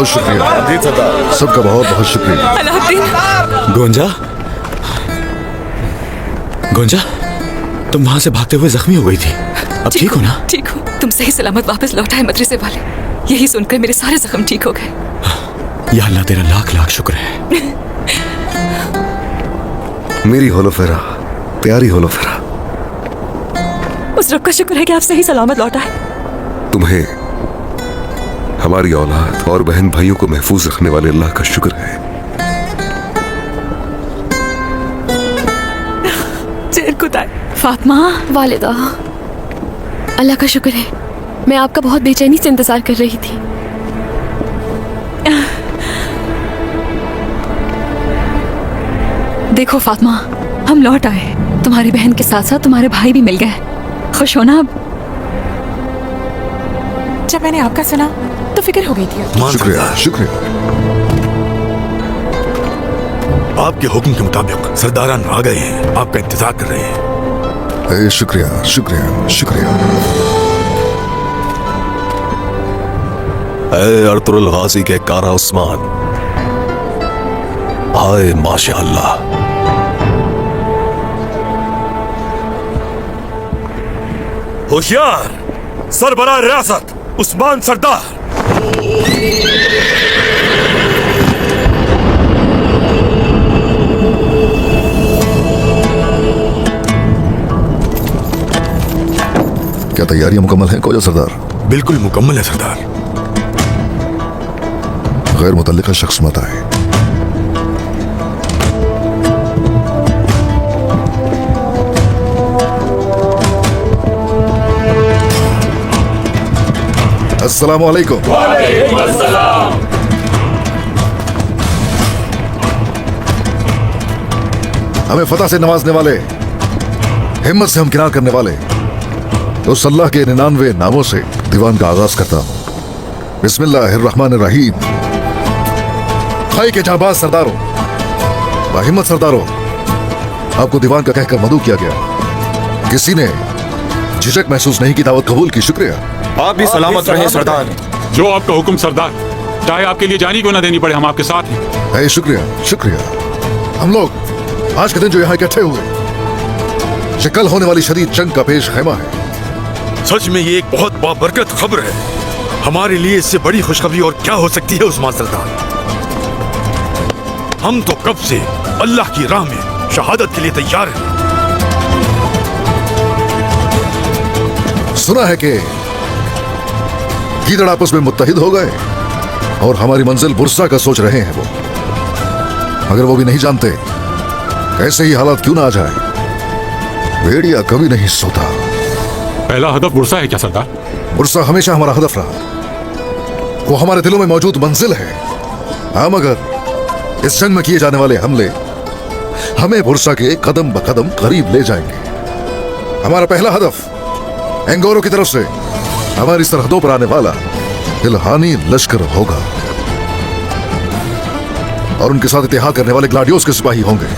बहुत शुक्रिया जी सरदार। सबका बहुत बहुत शुक्रिया। अलाउद्दीन, गोंजा, गोंजा, तुम वहां से भागते हुए जख्मी हो गई थी, अब ठीक हो ना? ठीक हो। तुम सही सलामत वापस लौट आए मदरसे वाले। यही सुनकर मेरे सारे जख्म ठीक हो गए। या अल्लाह तेरा लाख लाख शुक्र है। मेरी होलोफेरा, प्यारी होलोफेरा, उस रब का शुक्र है कि आप सही सलामत लौट आए। तुम्हें, हमारी औलाद और बहन भाइयों को महफूज रखने वाले अल्लाह का शुक्र है। फातिमा, वालिदा, अल्लाह का शुक्र है। मैं आपका बहुत बेचैनी से इंतजार कर रही थी। देखो फातिमा, हम लौट आए। तुम्हारी बहन के साथ साथ तुम्हारे भाई भी मिल गए। खुश हो ना अब? जब मैंने आपका सुना तो फिक्र हो गई थी। शुक्रिया शुक्रिया। आपके हुक्म के मुताबिक सरदारान आ गए हैं, आपका इंतजार कर रहे हैं। शुक्रिया शुक्रिया शुक्रिया। अर्तुरुल गाजी के कारा उस्मान, हाय माशाअल्लाह। होशियार, सरबराह रियासत उस्मान सरदार। क्या तैयारियां मुकम्मल हैं कोजा सरदार? बिल्कुल मुकम्मल है सरदार। गैर मुतल्लिका शख्स मत आए। अस्सलामु अलैकुम। वालेकुम अस्सलाम। हमें फतह से नवाजने वाले, हिम्मत से हमकिनार करने वाले उस अल्लाह के 99 नामों से दीवान का आगाज करता हूं। बिस्मिल्लाहिर्रहमानिर्रहीम। भाई के जाबाज सरदारों, बाहिम्मत सरदारों, आपको दीवान का कहकर मदऊ किया गया। किसी ने झिझक महसूस नहीं की, दावत कबूल की। शुक्रिया। आप भी सलामत रहें सरदार। जो आपका हुक्म सरदार, चाहे आपके लिए जानी क्यों ना देनी पड़े, हम आपके साथ हैं। शुक्रिया शुक्रिया। हम लोग आज के दिन जो यहाँ इकट्ठे हुए, ये कल होने वाली शदीद जंग का पेश खैमा है। सच में ये एक बहुत बाबरकत खबर है। हमारे लिए इससे बड़ी खुशखबरी और क्या हो सकती है उस्मान सरदार। हम तो कब से अल्लाह की राह में शहादत के लिए तैयार हैं। सुना है कि गीदड़ आपस में मुत्तहिद हो गए और हमारी मंजिल बुरसा का सोच रहे हैं वो। मगर वो भी नहीं जानते ऐसे ही हालात क्यों ना आ जाए। भेड़िया कभी नहीं सोता। पहला हदफ बुरसा है क्या सरदार? बुरसा हमेशा हमारा हदफ रहा। वो हमारे दिलों में मौजूद मंजिल है। हाँ, मगर इस जंग में किए जाने वाले हमले हमें बुरसा के कदम ब कदम करीब ले जाएंगे। हमारा पहला हदफ एंगोरो की तरफ से हमारी सरहदों पर आने वाला इल्हानी लश्कर होगा और उनके साथ इत्तेहाद करने वाले ग्लाडियोस के सिपाही होंगे।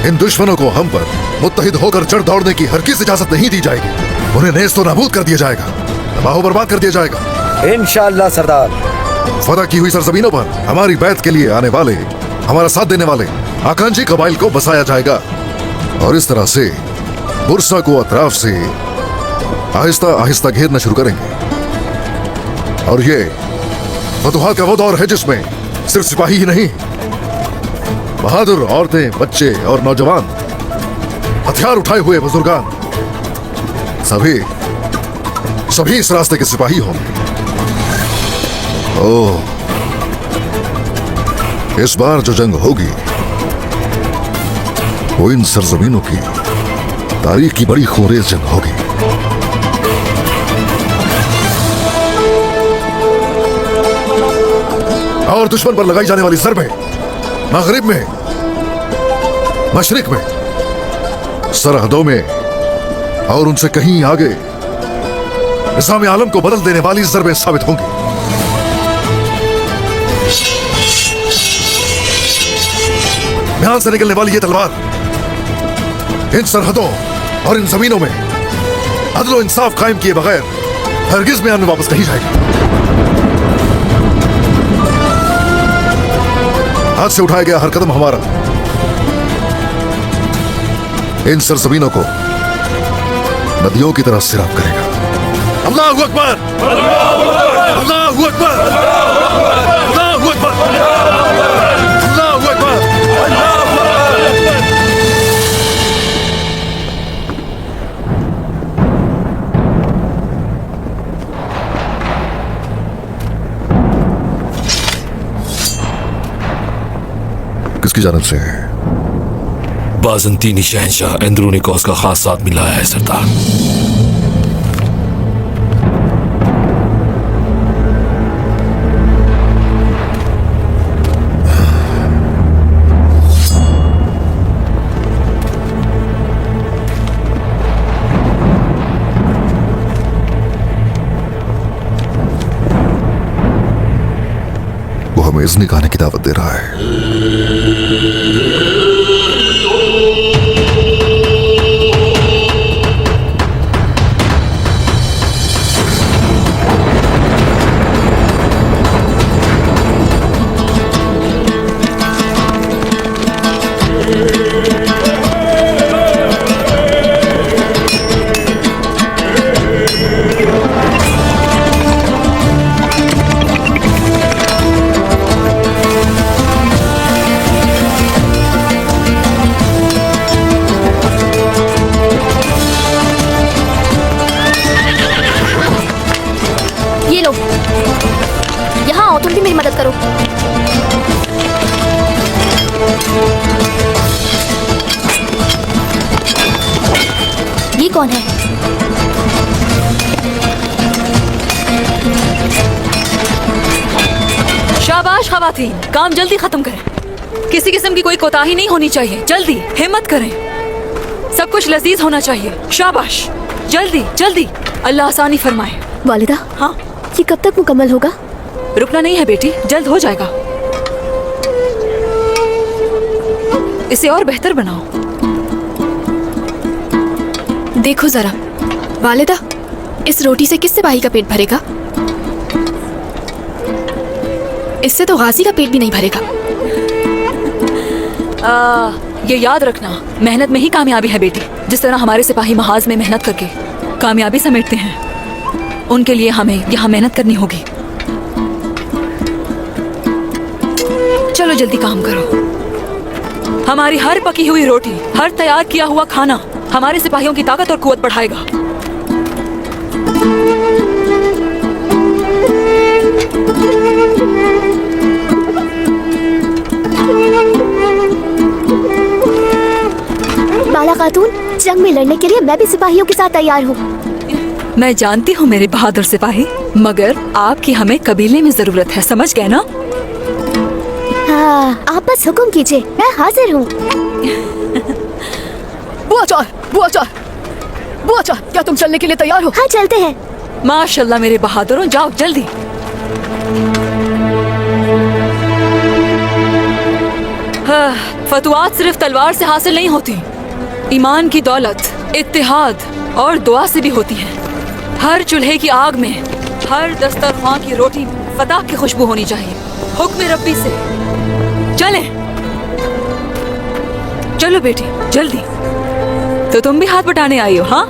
इन दुश्मनों को हम पर मुत्तहिद होकर चढ़ दौड़ने की हरगिज़ इजाजत नहीं दी जाएगी। उन्हें नेस्तो नाबूद कर दिया जाएगा, तबाह बर्बाद कर दिया जाएगा। इंशाअल्लाह सरदार। फतह की हुई सरजमीनों पर हमारी बैत के लिए आने वाले, हमारा साथ देने वाले आकांक्षी कबाइल को बसाया जाएगा और इस तरह से बुरसा को अतराफ से आहिस्ता आहिस्ता घेरना शुरू करेंगे। और ये फतुहात का वो दौर है जिसमें सिर्फ सिपाही ही नहीं, बहादुर औरतें, बच्चे और नौजवान, हथियार उठाए हुए बुजुर्गान, सभी इस रास्ते के सिपाही होंगे। ओह, इस बार जो जंग होगी वो इन सरजमीनों की तारीख की बड़ी खूंरेज जंग होगी। और दुश्मन पर लगाई जाने वाली ज़रबें मगरिब में, मशरिक में, सरहदों में और उनसे कहीं आगे निज़ाम आलम को बदल देने वाली ज़रबें साबित होंगी। म्यान से निकलने वाली ये तलवार इन सरहदों और इन जमीनों में अदल और इंसाफ कायम किए बगैर हरगिज म्यान में वापस नहीं जाएगी। हाथ से उठाया गया हर कदम हमारा इन सरजमीनों को नदियों की तरह सिराब करेगा। अल्लाहू अकबर, अल्लाहू अकबर, अल्लाहू अकबर, अल्लाहू अकबर। किसकी जानिब से है? बाजंतीनी शहंशाह एंद्रोनिकोस का खास साथ मिला है सरदार। वो हमें इज़्नी खाने की दावत दे रहा है। ये लो, यहाँ आओ, तुम भी मेरी मदद करो। ये कौन है? शाबाश खवातीन, काम जल्दी खत्म करें। किसी किस्म की कोई कोताही नहीं होनी चाहिए। जल्दी हिम्मत करें, सब कुछ लजीज होना चाहिए। शाबाश, जल्दी जल्दी, अल्लाह आसानी फरमाए। वालिदा, हाँ, ये कब तक मुकम्मल होगा? रुकना नहीं है बेटी, जल्द हो जाएगा। इसे और बेहतर बनाओ। देखो जरा वालिदा, इस रोटी से किससे भाई का पेट भरेगा? इससे तो गाजी का पेट भी नहीं भरेगा। ये याद रखना, मेहनत में ही कामयाबी है बेटी। जिस तरह हमारे सिपाही महाज में मेहनत करके कामयाबी समेटते हैं, उनके लिए हमें यहाँ मेहनत करनी होगी। चलो जल्दी काम करो। हमारी हर पकी हुई रोटी, हर तैयार किया हुआ खाना हमारे सिपाहियों की ताकत और कुव्वत बढ़ाएगा। बाला खातून, जंग में लड़ने के लिए मैं भी सिपाहियों के साथ तैयार हूँ। मैं जानती हूँ मेरे बहादुर सिपाही, मगर आपकी हमें कबीले में जरूरत है, समझ गए ना? हाँ, आप बस हुक्म कीजिए, मैं हाजिर हूँ। बुआ चार, क्या तुम चलने के लिए तैयार हो? हाँ, चलते हैं। माशाल्लाह मेरे बहादुरों, जाओ जल्दी। हाँ, फतवात सिर्फ तलवार से हासिल नहीं होती, ईमान की दौलत, इत्तेहाद और दुआ से भी होती है। हर चूल्हे की आग में, हर दस्तरखान की रोटी में फतह की खुशबू होनी चाहिए, हुक्म रब्बी से। चले, चलो बेटी जल्दी। तो तुम भी हाथ बटाने आई हो? हाँ,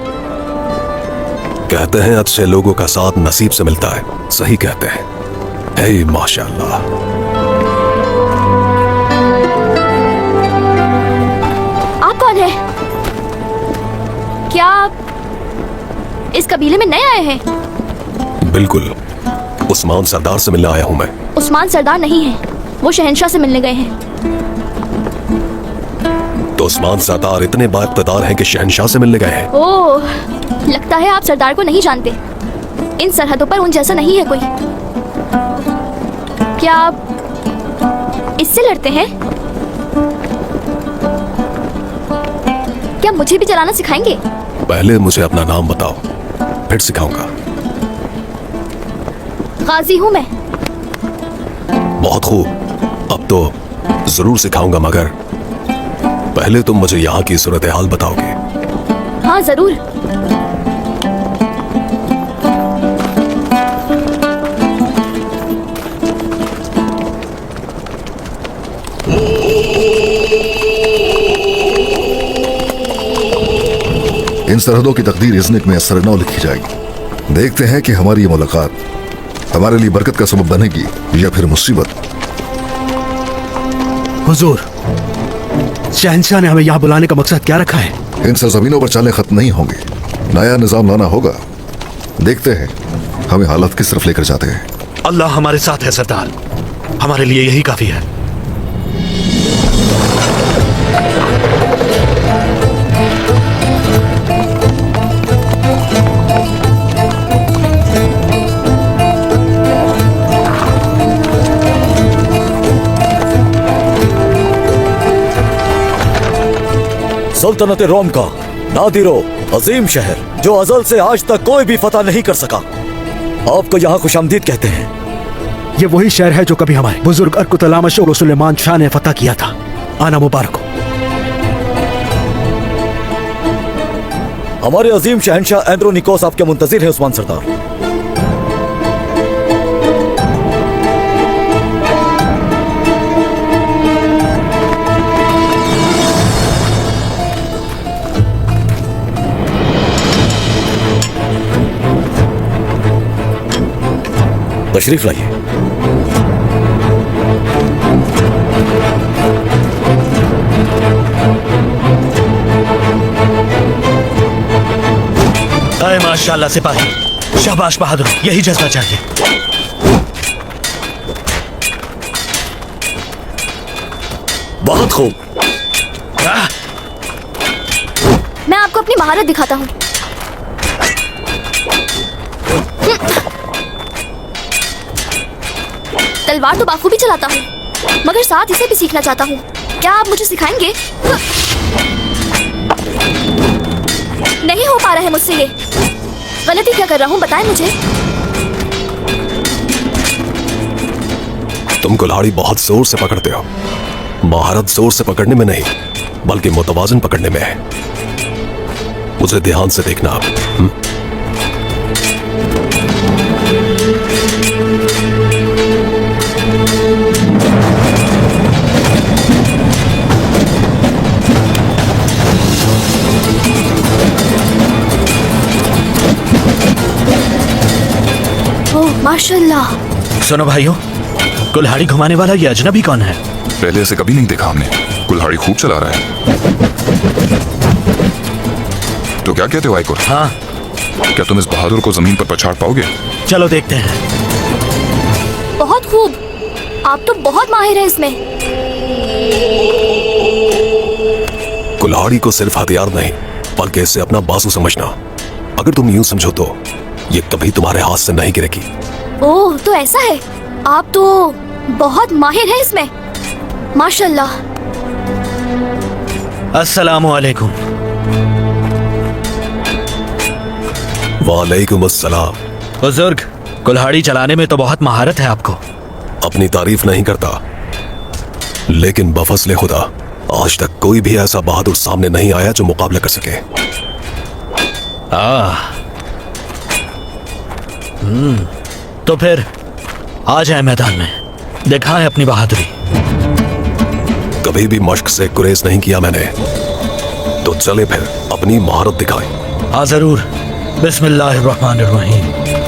कहते हैं अच्छे लोगों का साथ नसीब से मिलता है। सही कहते हैं। हे माशाल्लाह। आप कौन है? क्या आप इस कबीले में नए आए हैं? बिल्कुल, उस्मान सरदार से मिलने आया हूं मैं। उस्मान सरदार नहीं है, वो शहंशाह से मिलने गए हैं। तो उस्मान सरदार इतने बाइक़्तिदार हैं कि शहंशाह से मिलने गए हैं। ओह, लगता है आप सरदार को नहीं जानते। इन सरहदों पर उन जैसा नहीं है कोई। क्या आप इससे लड़ते हैं? क्या मुझे भी चलाना सिखाएंगे? पहले मुझे अपना नाम बताओ, फिर सिखाऊंगा। गाजी हूँ मैं। बहुत खूब, अब तो जरूर सिखाऊंगा, मगर पहले तुम मुझे यहाँ की सूरत हाल बताओगे। हाँ जरूर। इन सरहदों की तकदीर इज़्निक में सरनौ लिखी जाएगी। देखते हैं कि हमारी ये मुलाकात हमारे लिए बरकत का सबब बनेगी या फिर मुसीबत। हुजूर, शहंशाह ने हमें यहाँ बुलाने का मकसद क्या रखा है? इन सरजमीनों पर चालें खत्म नहीं होंगी, नया निजाम लाना होगा। देखते हैं हमें हालात किस तरफ लेकर जाते हैं। अल्लाह हमारे साथ है सरदार, हमारे लिए यही काफी है। सल्तनत रोम का नादिरो अजीम शहर, जो अजल से आज तक कोई भी फतह नहीं कर सका, आपको यहाँ खुशामदीद कहते हैं। ये वही शहर है जो कभी हमारे बुजुर्ग अरकुतलामश और सुलेमान शाह ने फतह किया था। आना मुबारक हो। हमारे अजीम शहंशाह एंड्रोनिकोस आपके मुंतजिर हैं उस्मान सरदार। तशरीफ लाइए। अरे माशाल्लाह सिपाही, शाबाश बहादुर, यही जज्बा चाहिए। बहुत खूब। मैं आपको अपनी महारत दिखाता हूँ। तलवार तो बाखूबी चलाता हूँ, मगर साथ इसे भी सीखना चाहता हूँ। क्या आप मुझे सिखाएंगे? नहीं हो पा रहा है मुझसे ये। गलती क्या कर रहा हूँ, बताएं मुझे। तुम कुल्हाड़ी बहुत जोर से पकड़ते हो। महारत जोर से पकड़ने में नहीं, बल्कि मुतवाजन पकड़ने में है। मुझे ध्यान से देखना आप। माशाल्लाह। सुनो भाइयों, कुल्हाड़ी घुमाने वाला ये अजनबी कौन है? पहले ऐसे कभी नहीं देखा हमने। कुल्हाड़ी खूब चला रहा है। तो क्या कहते हो आइकुर? हाँ, क्या तुम इस बहादुर को जमीन पर पछाड़ पाओगे? चलो देखते हैं। बहुत खूब, आप तो बहुत माहिर हैं इसमें। कुल्हाड़ी को सिर्फ हथियार नहीं, बल्कि इसे अपना बाजू समझना। अगर तुम यूं समझो तो ये कभी तुम्हारे हाथ से नहीं गिरेगी। ओह, तो ऐसा है। आप तो बहुत माहिर हैं इसमें, माशाल्लाह। अस्सलामु अलैकुम। वालेकुम अस्सलाम। बुजुर्ग, कुल्हाड़ी चलाने में तो बहुत महारत है आपको। अपनी तारीफ नहीं करता, लेकिन बफज़्ल खुदा आज तक कोई भी ऐसा बहादुर सामने नहीं आया जो मुकाबला कर सके। तो फिर आ जाए मैदान में, दिखाएं अपनी बहादुरी। कभी भी मश्क से गुरेज नहीं किया मैंने, तो चले फिर अपनी महारत दिखाएं। हाँ जरूर। बिस्मिल्लाहिर्रहमानिर्रहीम।